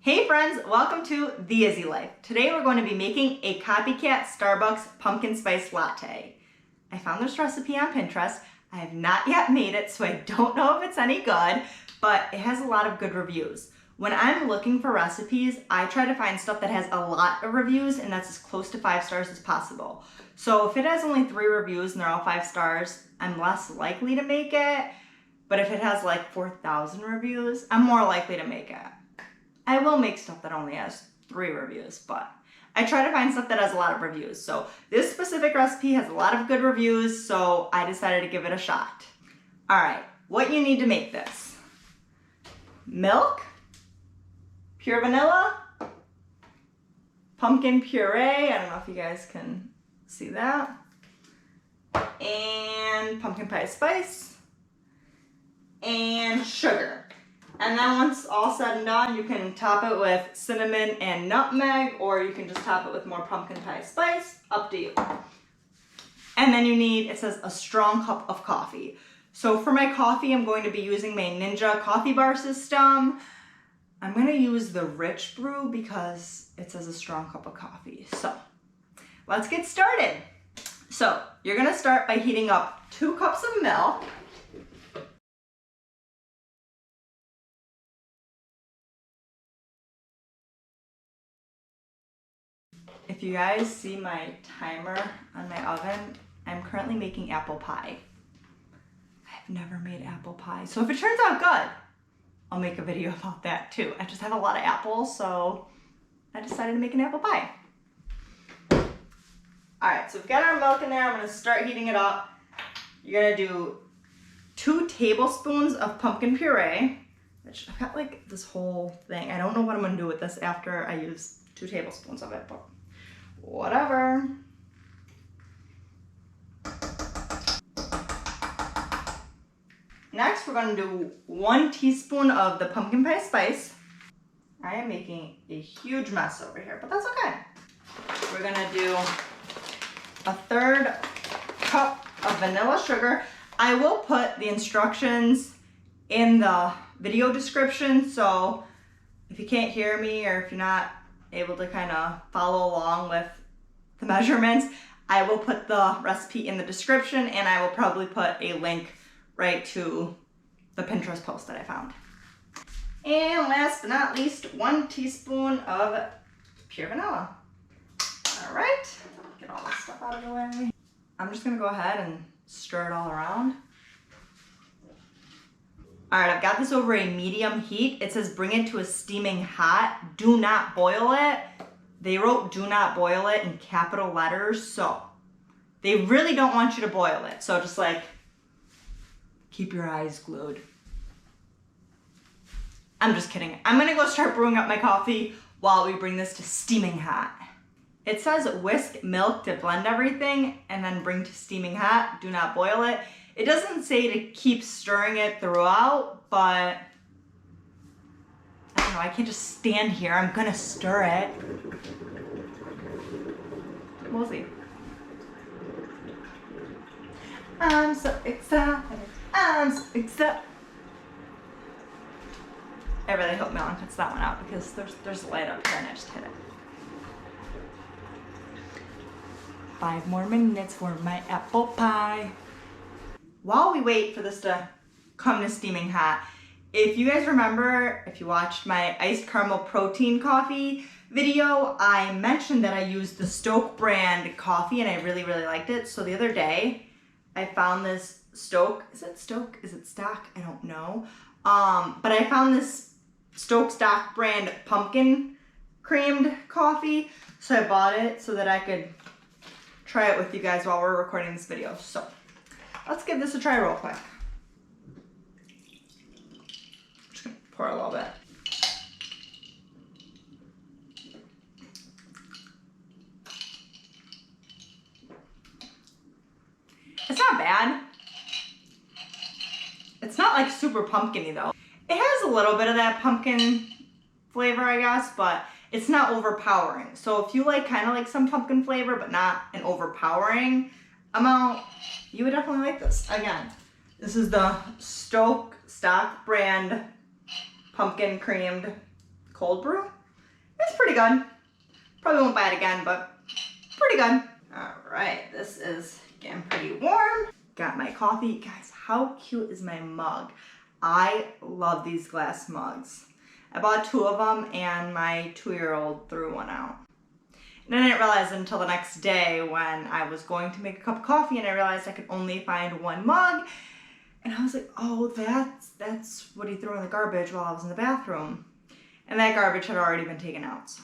Hey friends, welcome to The Izzy Life. Today we're going to be making a Copycat Starbucks pumpkin spice latte. I found this recipe on Pinterest. I have not yet made it, so I don't know if it's any good, but it has a lot of good reviews. When I'm looking for recipes, I try to find stuff that has a lot of reviews and that's as close to 5 stars as possible. So if it has only 3 reviews and they're all 5 stars, I'm less likely to make it. But if it has like 4,000 reviews, I'm more likely to make it. I will make stuff that only has 3 reviews, but I try to find stuff that has a lot of reviews. So this specific recipe has a lot of good reviews, so I decided to give it a shot. All right, what you need to make this: milk, pure vanilla, pumpkin puree, I don't know if you guys can see that, and pumpkin pie spice, and sugar. And then once all said and done, you can top it with cinnamon and nutmeg, or you can just top it with more pumpkin pie spice, up to you. And then you need, it says, a strong cup of coffee. So for my coffee, I'm going to be using my Ninja coffee bar system. I'm gonna use the rich brew because it says a strong cup of coffee. So let's get started. So you're gonna start by heating up 2 cups of milk. If you guys see my timer on my oven, I'm currently making apple pie. I've never made apple pie, so if it turns out good, I'll make a video about that too. I just have a lot of apples, so I decided to make an apple pie. All right, so we've got our milk in there. I'm gonna start heating it up. You're gonna do 2 tablespoons of pumpkin puree, which I've got like this whole thing. I don't know what I'm gonna do with this after I use 2 tablespoons of it, but whatever. Next, we're going to do 1 teaspoon of the pumpkin pie spice. I am making a huge mess over here, but that's okay. We're going to do 1/3 cup of vanilla sugar. I will put the instructions in the video description, so if you can't hear me or if you're not able to kind of follow along with the measurements, I will put the recipe in the description, and I will probably put a link right to the Pinterest post that I found. And last but not least, 1 teaspoon of pure vanilla. All right, get all this stuff out of the way. I'm just gonna go ahead and stir it all around. All right, I've got this over a medium heat. It says bring it to a steaming hot. Do not boil it. They wrote do not boil it in capital letters, so they really don't want you to boil it. So just like, keep your eyes glued. I'm just kidding. I'm gonna go start brewing up my coffee while we bring this to steaming hot. It says whisk milk to blend everything and then bring to steaming hot. Do not boil it. It doesn't say to keep stirring it throughout, but I don't know, I can't just stand here. I'm gonna stir it. We'll see. I'm so excited. I'm so excited. I really hope Melon cuts that one out because there's a light up here and I just hit it. 5 more minutes for my apple pie. While we wait for this to come to steaming hot, if you guys remember, if you watched my iced caramel protein coffee video, I mentioned that I used the Stoke brand coffee and I really, really liked it. So the other day, I found this Stoke, is it Stoke? Is it stock? I don't know. But I found this Stoke stock brand pumpkin creamed coffee. So I bought it so that I could try it with you guys while we're recording this video. So let's give this a try real quick. Just gonna pour a little bit. It's not bad. It's not like super pumpkin-y though. It has a little bit of that pumpkin flavor, I guess, but it's not overpowering. So if you like kind of like some pumpkin flavor, but not an overpowering amount, you would definitely like this. Again, this is the Stoke stock brand pumpkin creamed cold brew. It's pretty good. Probably won't buy it again, but pretty good. All right, this is getting pretty warm. Got my coffee. Guys, how cute is my mug? I love these glass mugs. I bought 2 of them and my 2-year-old threw one out. And I didn't realize until the next day when I was going to make a cup of coffee and I realized I could only find 1 mug. And I was like, oh, that's what he threw in the garbage while I was in the bathroom. And that garbage had already been taken out. So.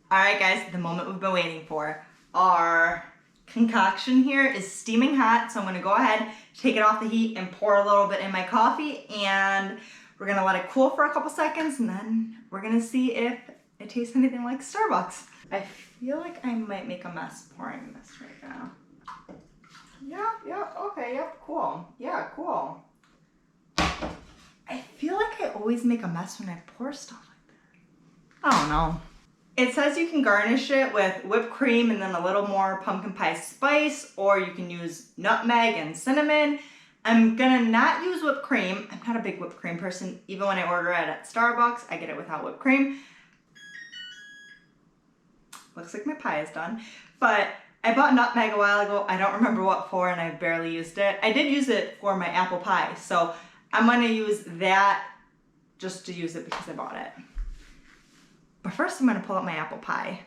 All right, guys, the moment we've been waiting for. Our concoction here is steaming hot. So I'm gonna go ahead, take it off the heat and pour a little bit in my coffee. And we're gonna let it cool for a couple seconds. And then we're gonna see if it tastes anything like Starbucks. I feel like I might make a mess pouring this right now. Yeah, okay, yep, cool. Yeah, cool. I feel like I always make a mess when I pour stuff like that. I don't know. It says you can garnish it with whipped cream and then a little more pumpkin pie spice, or you can use nutmeg and cinnamon. I'm gonna not use whipped cream. I'm not a big whipped cream person. Even when I order it at Starbucks, I get it without whipped cream. Looks like my pie is done. But I bought nutmeg a while ago. I don't remember what for, and I barely used it. I did use it for my apple pie, so I'm gonna use that just to use it because I bought it. But first I'm gonna pull out my apple pie.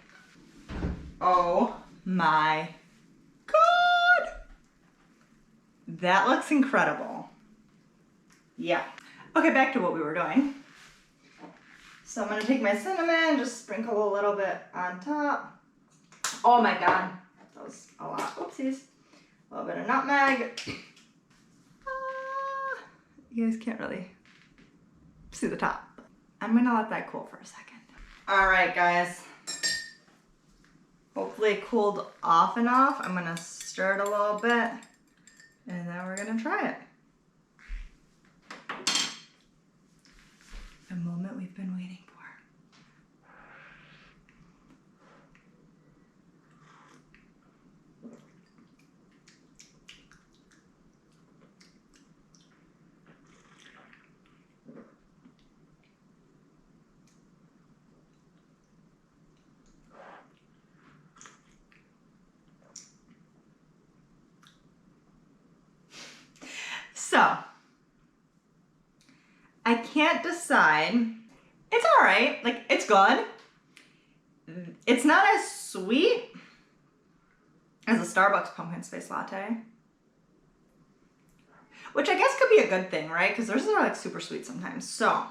Oh my God! That looks incredible. Yeah. Okay, back to what we were doing. So I'm gonna take my cinnamon, just sprinkle a little bit on top. Oh my God, that was a lot. Oopsies. A little bit of nutmeg. You guys can't really see the top. I'm gonna let that cool for a second. All right, guys. Hopefully it cooled off enough. I'm gonna stir it a little bit and then we're gonna try it. The moment we've been waiting for. So, I can't decide. It's all right, like it's good. It's not as sweet as a Starbucks pumpkin spice latte, which I guess could be a good thing, right? Because theirs are like super sweet sometimes. So,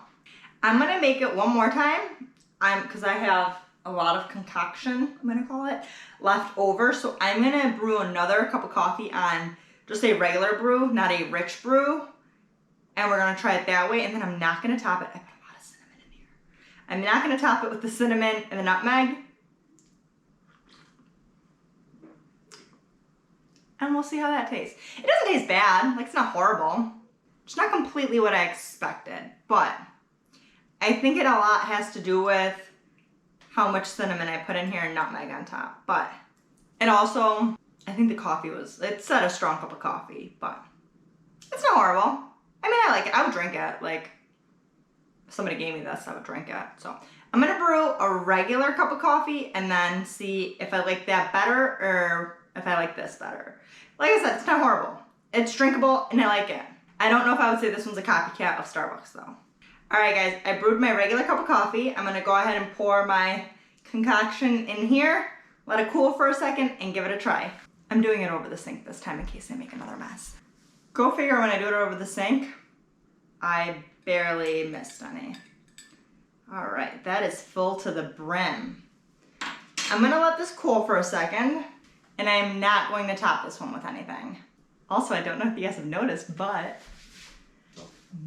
I'm gonna make it one more time. Because I have a lot of concoction, I'm gonna call it, left over. So I'm gonna brew another cup of coffee on just a regular brew, not a rich brew. And we're gonna try it that way. And then I'm not gonna top it. I put a lot of cinnamon in here. I'm not gonna top it with the cinnamon and the nutmeg. And we'll see how that tastes. It doesn't taste bad, like it's not horrible. It's not completely what I expected, but I think it a lot has to do with how much cinnamon I put in here and nutmeg on top. But, and also, I think the coffee it said a strong cup of coffee, but it's not horrible. I mean, I like it. I would drink it. Like, if somebody gave me this, I would drink it. So, I'm gonna brew a regular cup of coffee and then see if I like that better or if I like this better. Like I said, it's not horrible. It's drinkable and I like it. I don't know if I would say this one's a copycat of Starbucks though. All right, guys, I brewed my regular cup of coffee. I'm gonna go ahead and pour my concoction in here, let it cool for a second, and give it a try. I'm doing it over the sink this time in case I make another mess. Go figure, when I do it over the sink, I barely missed any. All right, that is full to the brim. I'm gonna let this cool for a second, and I'm not going to top this one with anything. Also, I don't know if you guys have noticed, but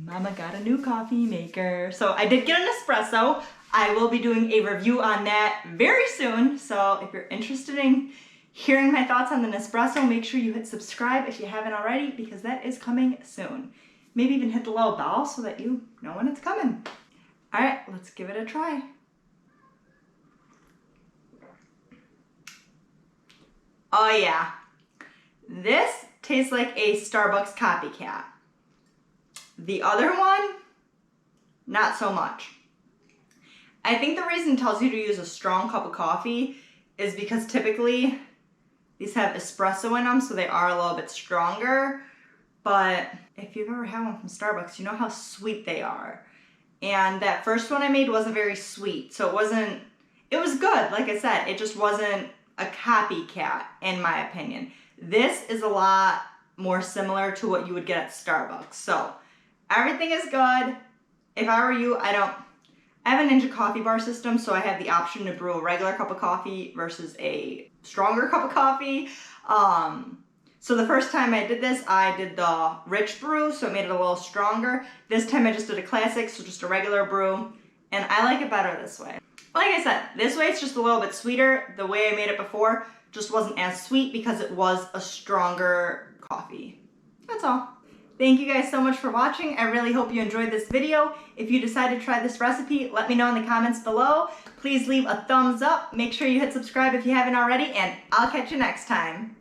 Mama got a new coffee maker. So I did get an espresso. I will be doing a review on that very soon. So if you're interested in hearing my thoughts on the Nespresso, make sure you hit subscribe if you haven't already, because that is coming soon. Maybe even hit the little bell so that you know when it's coming. All right, let's give it a try. Oh yeah, this tastes like a Starbucks copycat. The other one, not so much. I think the reason it tells you to use a strong cup of coffee is because typically these have espresso in them, so they are a little bit stronger. But if you've ever had one from Starbucks, you know how sweet they are. And that first one I made wasn't very sweet, so it was good, like I said, it just wasn't a copycat, in my opinion. This is a lot more similar to what you would get at Starbucks. So everything is good. If I were you, I have a Ninja coffee bar system, so I have the option to brew a regular cup of coffee versus a stronger cup of coffee. So the first time I did this, I did the rich brew, so it made it a little stronger. This time I just did a classic, so just a regular brew, and I like it better this way. Like I said, this way it's just a little bit sweeter. The way I made it before just wasn't as sweet because it was a stronger coffee. That's all. Thank you guys so much for watching. I really hope you enjoyed this video. If you decide to try this recipe, let me know in the comments below. Please leave a thumbs up. Make sure you hit subscribe if you haven't already, and I'll catch you next time.